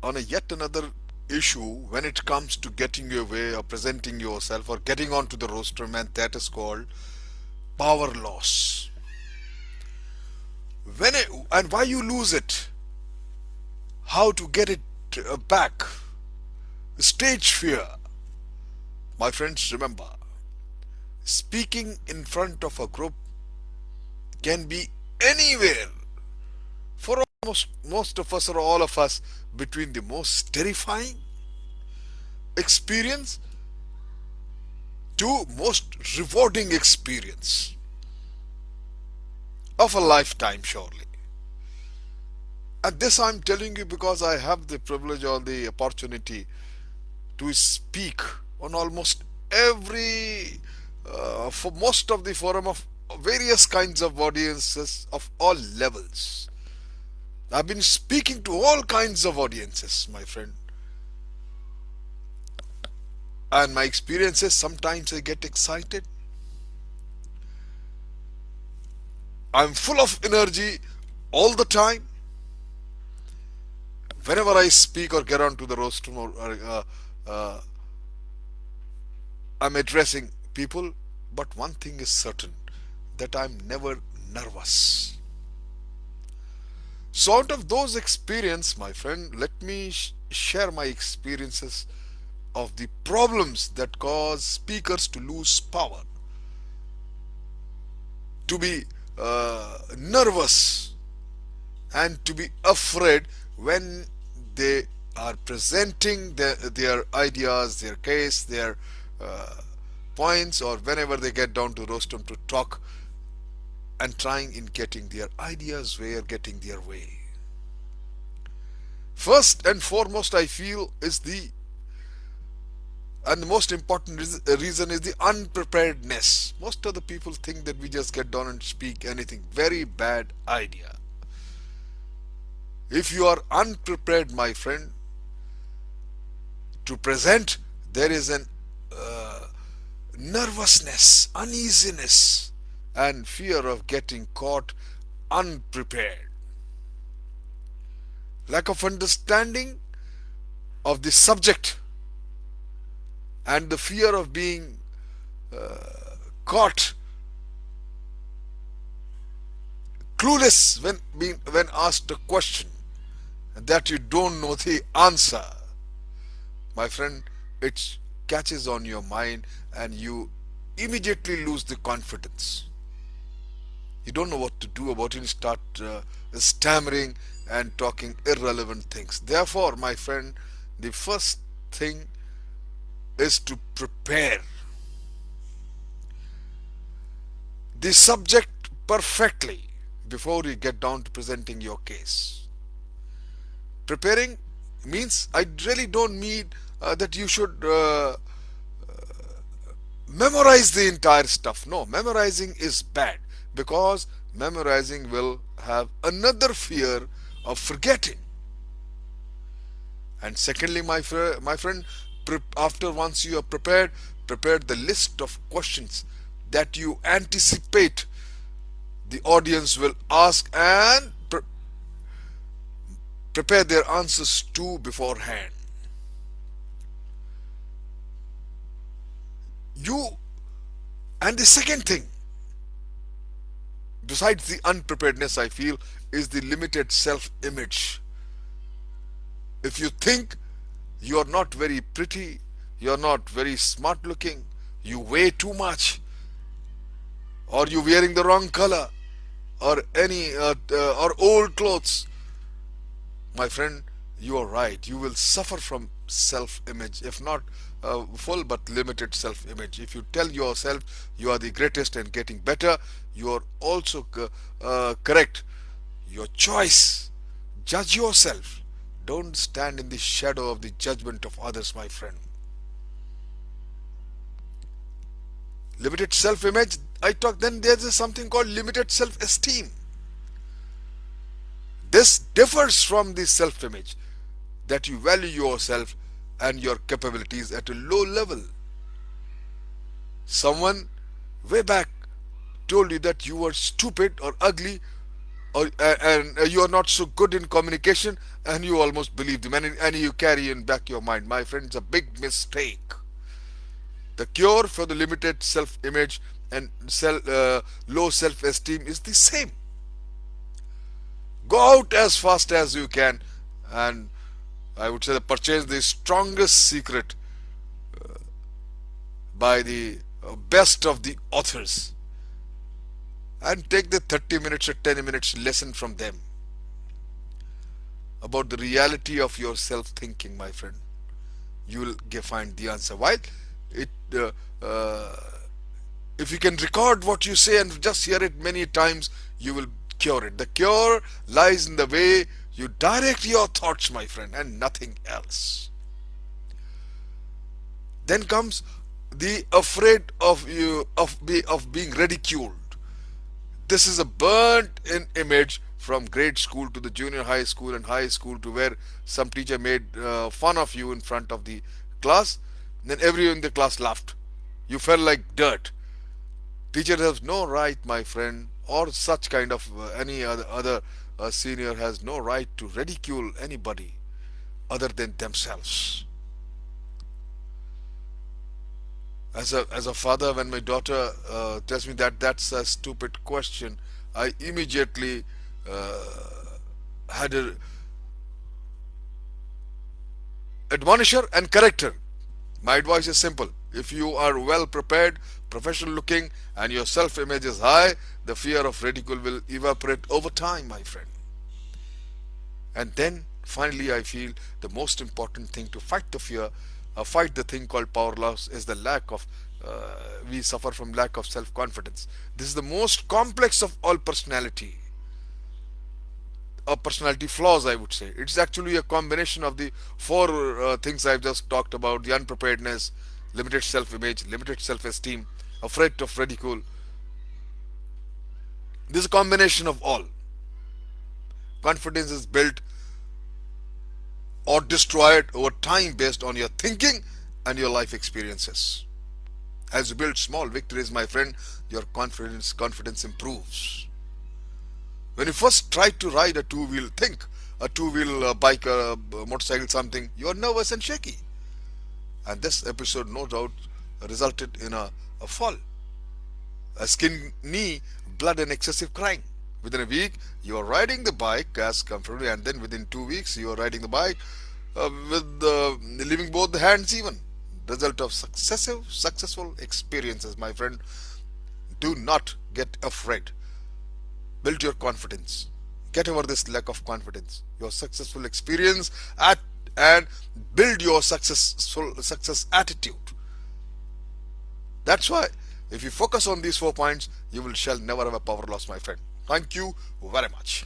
on a yet another issue when it comes to getting your way or presenting yourself or getting onto the rostrum, and that is called power loss. And why you lose it, how to get it back. Stage fear. My friends, remember, speaking in front of a group can be anywhere. For almost most of us or all of us, between the most terrifying experience to most rewarding experience of a lifetime, surely. And this I'm telling you because I have the privilege or the opportunity to speak on almost every, for most of the forum of various kinds of audiences of all levels. I've been speaking to all kinds of audiences, my friend. And my experiences, sometimes I get excited. I'm full of energy all the time. Whenever I speak or get onto the rostrum or I'm addressing people, but one thing is certain, that I'm never nervous. So out of those experiences, my friend, let me share my experiences of the problems that cause speakers to lose power, to be nervous, and to be afraid when they are presenting their ideas, their case, their uh, points, or whenever they get down to rostrum to talk and trying in getting their ideas where getting their way. First and foremost, I feel is the and the most important reason is the unpreparedness. Most of the people think that we just get down and speak anything. Very bad idea. If you are unprepared, my friend, to present, there is an nervousness, uneasiness, and fear of getting caught unprepared. Lack of understanding of the subject and the fear of being caught clueless when asked a question that you don't know the answer. My friend, it catches on your mind and you immediately lose the confidence. You don't know what to do about it. You start stammering and talking irrelevant things. Therefore, my friend, the first thing is to prepare the subject perfectly before you get down to presenting your case. Preparing means I really don't mean that you should memorize the entire stuff. No, memorizing is bad because memorizing will have another fear of forgetting. And secondly, my friend, after once you are prepared, prepare the list of questions that you anticipate the audience will ask and prepare their answers to beforehand. You and the second thing, besides the unpreparedness, I feel, is the limited self-image. If you think you are not very pretty, you are not very smart looking, you weigh too much, or you wearing the wrong color, or any or old clothes, my friend, you are right. You will suffer from self-image, if not full but limited self-image. If you tell yourself you are the greatest and getting better, you are also correct. Your choice. Judge yourself. Don't stand in the shadow of the judgment of others, my friend. Limited self-image. I talk. Then there's something called limited self-esteem. This differs from the self-image, that you value yourself and your capabilities at a low level. Someone way back told you that you were stupid or ugly and you are not so good in communication, and you almost believe them, and you carry in back your mind. My friend, it's a big mistake. The cure for the limited self-image and low self-esteem is the same. Go out as fast as you can, and I would say purchase the strongest secret by the best of the authors, and take the 30 minutes or 10 minutes lesson from them about the reality of your self thinking, my friend. You will find the answer. Why? It if you can record what you say and just hear it many times, you will cure it. The cure lies in the way you direct your thoughts, my friend, and nothing else. Then comes the afraid of you of being ridiculed. This is a burnt in image from grade school to the junior high school and high school, to where some teacher made fun of you in front of the class. Then everyone in the class laughed. You felt like dirt. Teacher has no right, my friend, or such kind of any other senior has no right to ridicule anybody other than themselves. As a father, when my daughter tells me that that's a stupid question, I immediately had a admonish her and correct her. My advice is simple. If you are well prepared, professional looking, and your self image is high, the fear of ridicule will evaporate over time, my friend. And then finally, I feel the most important thing to fight the fear, fight the thing called power loss, is the lack of we suffer from lack of self confidence. This is the most complex of all personality personality flaws, I would say. It's actually a combination of the four things I've just talked about: the unpreparedness, limited self-image, limited self-esteem, afraid of ridicule. This is a combination of all. Confidence is built or destroyed over time based on your thinking and your life experiences. As you build small victories, my friend, your confidence improves. When you first try to ride a two-wheel bike, motorcycle, something, you are nervous and shaky. And this episode, no doubt, resulted in a fall, a skinned knee, blood, and excessive crying. Within a week, you are riding the bike as comfortably, and then within 2 weeks, you are riding the bike with leaving both the hands even. Result of successful experiences, my friend. Do not get afraid. Build your confidence. Get over this lack of confidence. Your successful experience and build your success attitude. That's why if you focus on these 4 points, you shall never have a power loss, my friend. Thank you very much.